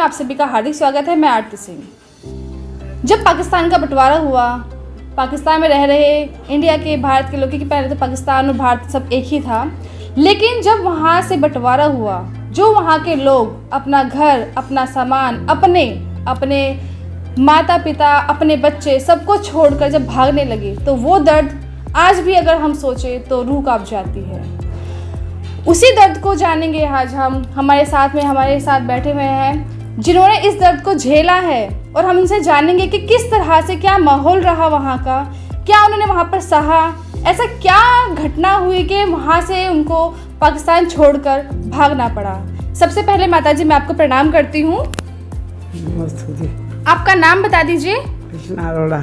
आप सभी का हार्दिक स्वागत है। मैं आरती सिंह। जब पाकिस्तान का बंटवारा हुआ, पाकिस्तान में रह रहे इंडिया के, भारत के लोग, क्योंकि पहले तो पाकिस्तान और भारत सब एक ही था, लेकिन जब वहाँ से बंटवारा हुआ, जो वहाँ के लोग अपना घर, अपना सामान, अपने माता पिता, अपने बच्चे, सबको छोड़कर जब भागने लगे, तो वो दर्द आज भी अगर हम सोचें तो रूह कांप जाती है। उसी दर्द को जानेंगे आज हम। हमारे साथ बैठे हुए हैं जिन्होंने इस दर्द को झेला है, और हम उनसे जानेंगे कि किस तरह से, क्या माहौल रहा वहाँ का, क्या उन्होंने वहाँ पर सहा, ऐसा क्या घटना हुई कि वहाँ से उनको पाकिस्तान छोड़कर भागना पड़ा। सबसे पहले माताजी, मैं आपको प्रणाम करती हूँ। आपका नाम बता दीजिए। कृष्णा अरोड़ा।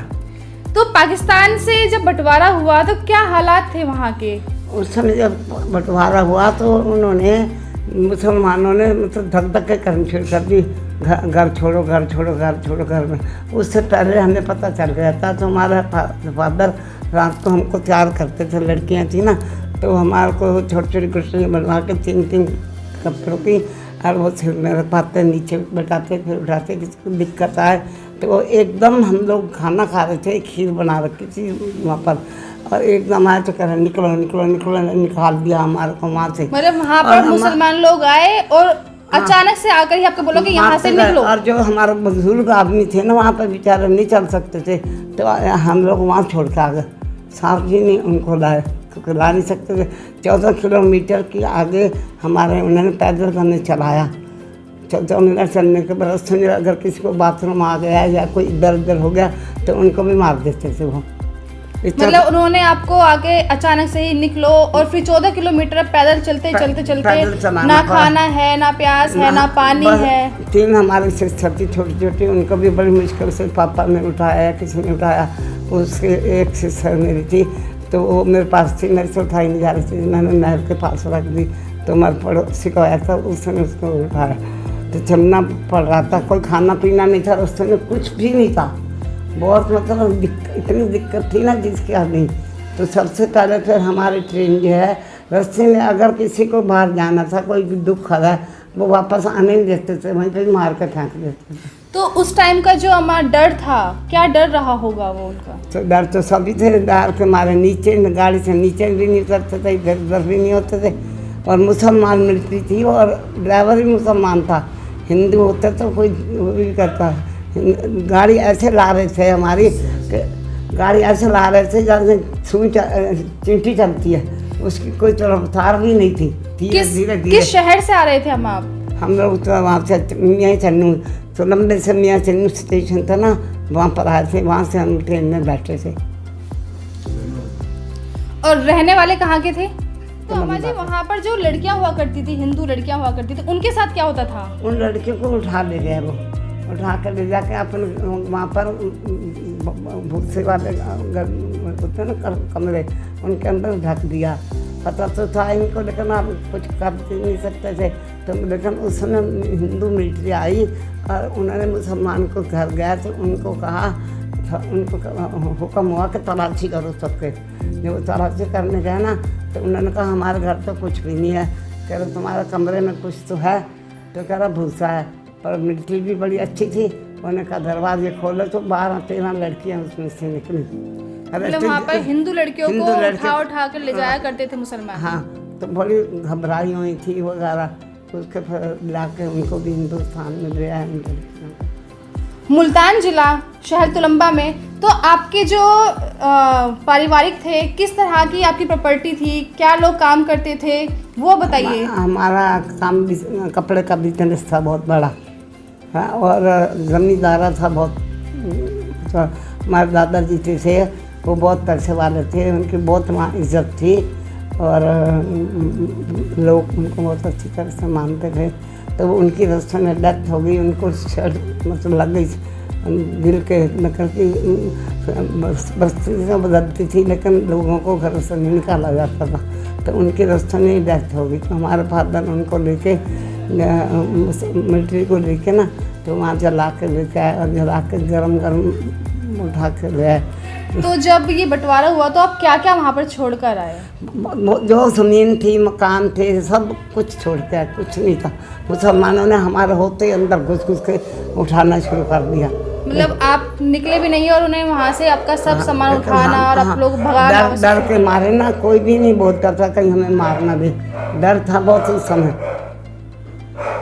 तो पाकिस्तान से जब बंटवारा हुआ तो क्या हालात थे वहाँ के? उस समय जब बंटवारा हुआ तो उन्होंने, मुसलमानों ने मतलब धक धक के करनी शुरू कर दी, घर छोड़ो, घर छोड़ो, घर छोड़ो, घर में। उससे पहले हमें पता चल गया था, तो हमारा फादर रात को हमको तैयार करते थे, लड़कियां थी ना, तो हमारे को छोटी छोटी कुर्सियाँ बनवा के तीन कपड़ों की, और वो सिर में रखवाते, नीचे बैठाते, फिर उठाते, किसी को दिक्कत आए तो वो एकदम, हम लोग खाना खा रहे थे, खीर बना रखी थी वहाँ पर, और एकदम आए तो कह रहे निकलो निकलो निकलो, निकाल दिया हमारे को वहाँ से। मतलब वहाँ पर मुसलमान लोग आए और अचानक से आकर ही आपको बोलो कि यहाँ से निकलो। और जो हमारे बुजुर्ग आदमी थे ना, वहाँ पर बेचारे नहीं चल सकते थे, तो हम लोग वहाँ छोड़ के आ गए। साहब जी ने उनको लाए, क्योंकि ला नहीं सकते थे। 14 किलोमीटर की आगे हमारे उन्होंने पैदल करने चलाया। 14 मिनट चलने के बाद सुनिए, अगर किसी को बाथरूम आ गया या कोई इधर उधर हो गया तो उनको भी मार देते थे वो। मतलब उन्होंने आपको आके अचानक से ही निकलो, और फिर 14 किलोमीटर पैदल चलते ना खाना है, ना प्यास है, ना पानी है। 3 हमारी सिस्टर थी छोटी छोटी, उनको भी बड़ी मुश्किल से पापा ने उठाया, किसी ने उठाया। उसके एक सिस्टर मेरी थी, तो वो मेरे पास थी, मेरे से उठाई नहीं जा रही थी, मैंने नहर के पास रख दी, तो मेरे पड़ोसी को आया था, उसने उसको उठाया, तो चलना पड़ रहा था। कोई खाना पीना नहीं था, उस समय कुछ भी नहीं था, बहुत मतलब इतनी दिक्कत थी ना जिसकी हद नहीं। तो सबसे पहले फिर हमारी ट्रेन जो है, रास्ते में अगर किसी को बाहर जाना था, कोई भी दुख आ रहा, वो वापस आने नहीं देते थे, वहीं पर मार कर फेंक देते थे। तो उस टाइम का जो हमारा डर था, क्या डर रहा होगा वो उनका? तो डर तो सभी थे, डर के मारे नीचे, गाड़ी से नीचे भी नहीं उतरते थे, इधर उधर भी नहीं होते थे। और मुसलमान मिलती थी, और ड्राइवर भी मुसलमान था। हिंदू होते तो कोई वो भी करता। गाड़ी ऐसे ला रहे थे हमारी, गाड़ी ऐसे ला रहे थे जैसे सुई चिंटी चलती है, उसकी कोई रफ्तार भी नहीं थी। धीरे किस शहर से आ रहे थे हम लोग तो वहाँ से मियाँ चन्नू, तो लंबे से मियाँ चन्नू स्टेशन था ना, वहाँ पर आए थे, वहाँ से हम ट्रेन में बैठे थे। और रहने वाले कहाँ के थे? तो अम्मा जी, वहाँ पर जो लड़कियाँ हुआ करती थी, हिंदू लड़कियाँ हुआ करती थी, उनके साथ क्या होता था? उन लड़कियों को उठा ले गए, वो उठा कर ले जाके अपन वहाँ पर भूसे वाले होते हैं ना कमरे, उनके अंदर ढक दिया। पता तो था इनको, लेकिन आप कुछ कर नहीं सकते थे। तो लेकिन उस समय हिंदू मिलिट्री आई, और उन्होंने मुसलमान को घर गया, तो उनको कहा, उनको हुक्म हुआ कि तलाशी करो सबके। जब वो तलाशी करने गए ना, तो उन्होंने कहा हमारे घर तो कुछ भी नहीं है। कह रहे तुम्हारे कमरे में कुछ तो है, तो कह रहा भूसा है। पर मिलिट्री भी बड़ी अच्छी थी, उन्होंने कहा दरवाजे खोले, तो 12-13 लड़कियां उसमें से निकली। मतलब वहाँ पर हिंदू लड़कियों को उठा कर ले जाया करते थे मुसलमान। हाँ, तो बड़ी घबराई हुई थी वगैरह, उसके फिर लाके उनको भी हिंदुस्तान में ले आए। मुल्तान जिला, शहर तुलंबा में, तो आपके जो पारिवारिक थे, किस तरह की आपकी प्रॉपर्टी थी, क्या लोग काम करते थे, वो बताइए। हमारा काम कपड़े का बिजनेस था बहुत बड़ा, हाँ, और ज़मींदारा था बहुत। हमारे दादाजी थे, वो बहुत पैसे वाले थे, उनकी बहुत वहाँ इज्जत थी, और लोग उनको बहुत अच्छी तरह से मानते थे। तो उनकी रास्ते में डेथ हो गई, उनको शर्ट मतलब लग गई दिल के नकल की, बस्ती से बदलती थी, लेकिन लोगों को घर से नहीं निकाला जाता था। तो उनके रास्ते में ही डेथ हो गई। तो हमारे फादर उनको लेके मिलिट्री को लेके ना, तो वहाँ जला के लेके आए, और जला के गरम उठा के ले आए। तो जब ये बंटवारा हुआ तो आप क्या क्या वहाँ पर छोड़ कर आए? जो ज़मीन थी, मकान थे, सब कुछ छोड़ के आए, कुछ नहीं था। मुसलमानों ने हमारे होते ही अंदर घुस के उठाना शुरू कर दिया। मतलब आप निकले भी नहीं और उन्हें वहाँ से आपका सब सामान उठाना और आप लोग भगाना? डर के मारे ना, कोई भी नहीं बोलता था कहीं हमें मारना दे। डर था बहुत उस समय।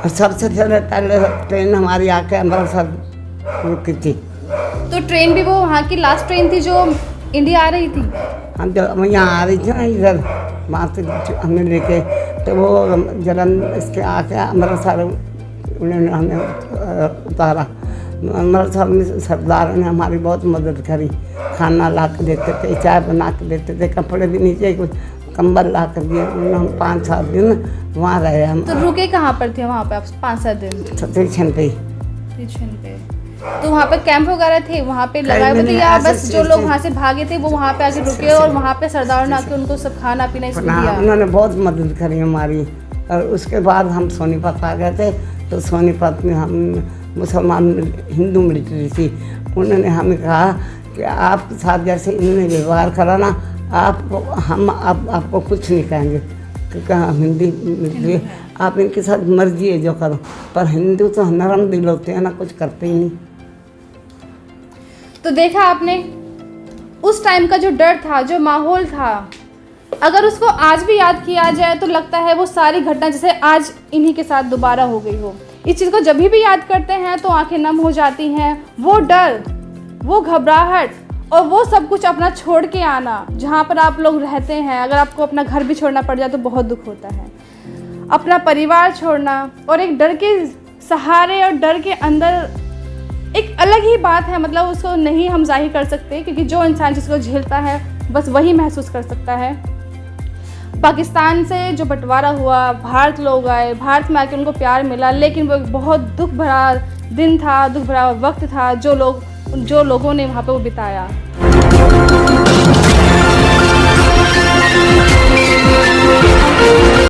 और सबसे पहले ट्रेन हमारी आके अमृतसर रुकी थी। तो ट्रेन भी वो वहाँ की लास्ट ट्रेन थी जो इंडिया आ रही थी? हम जब यहाँ आ रही थी ना इधर, वहाँ से हमने लेके, तो वो जलन इसके आके अमृतसर उन्होंने हमें उतारा। अमृतसर में सरदार ने हमारी बहुत मदद करी। खाना ला के देते थे, चाय बना के देते थे, कपड़े भी नीचे कुछ कंबल ला कर दिए। हम 5-7 दिन वहाँ रहे। हम तो रुके कहाँ पर थे वहाँ पे आप 5-7 दिन? स्टेशन पे। तो वहाँ पे कैंप वगैरह थे वहाँ पे लगाए हुए थे, या बस जो लोग वहाँ से भागे थे वो वहाँ पे आके रुके और वहाँ पे सरदार ने आके उनको सब खाना पीना इसको दिया? उन्होंने बहुत मदद करी हमारी। और उसके बाद हम सोनीपत आ गए थे। तो सोनीपत में हम मुसलमान हिंदू मिलिट्री थी, उन्होंने हमें कहा कि आपके साथ जैसे इन्होंने व्यवहार करा ना, हम आपको कुछ नहीं कहेंगे, क्योंकि हम हिंदी मिलिट्री, आप इनके साथ मर्जी है जो करो। पर हिंदू तो नरम दिल होते हैं ना, कुछ करते ही नहीं। तो देखा आपने उस टाइम का जो डर था, जो माहौल था, अगर उसको आज भी याद किया जाए तो लगता है वो सारी घटना जैसे आज इन्हीं के साथ दोबारा हो गई हो। इस चीज़ को जब भी याद करते हैं तो आंखें नम हो जाती हैं। वो डर, वो घबराहट और वो सब कुछ अपना छोड़ के आना, जहाँ पर आप लोग रहते हैं, अगर आपको अपना घर भी छोड़ना पड़ जाए तो बहुत दुख होता है। अपना परिवार छोड़ना और एक डर के सहारे और डर के अंदर एक अलग ही बात है। मतलब उसको नहीं हम जाहिर कर सकते, क्योंकि जो इंसान जिसको झेलता है बस वही महसूस कर सकता है। पाकिस्तान से जो बंटवारा हुआ, भारत लोग आए, भारत में आके उनको प्यार मिला, लेकिन वो एक बहुत दुख भरा दिन था, दुख भरा वक्त था जो लोगों ने वहाँ पे वो बिताया।